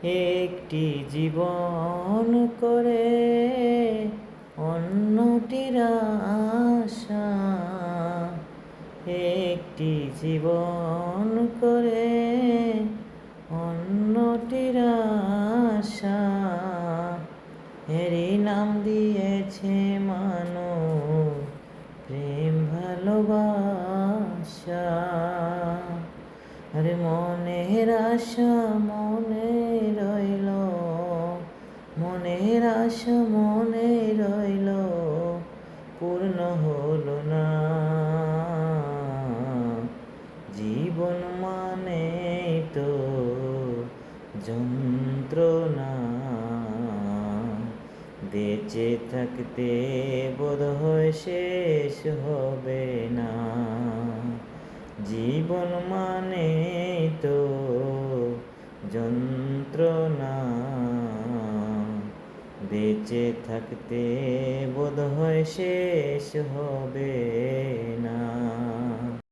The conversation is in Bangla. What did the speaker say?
একটি জীবন করে অন্যটির আশা, একটি জীবন করে অন্যটির আশা, এরই নাম দিয়েছে মানুষ প্রেম ভালোবাসা। আরে মনের আশা মনে রইল, মনের আশা মনে রইল, পূর্ণ হলো না। জীবন মানে তো যন্ত্রণা, বেঁচে থাকতে বোধহয় শেষ হবে না। জীবন মানে তো যন্ত্রণা, বেঁচে থাকতে বোধহয় শেষ হবে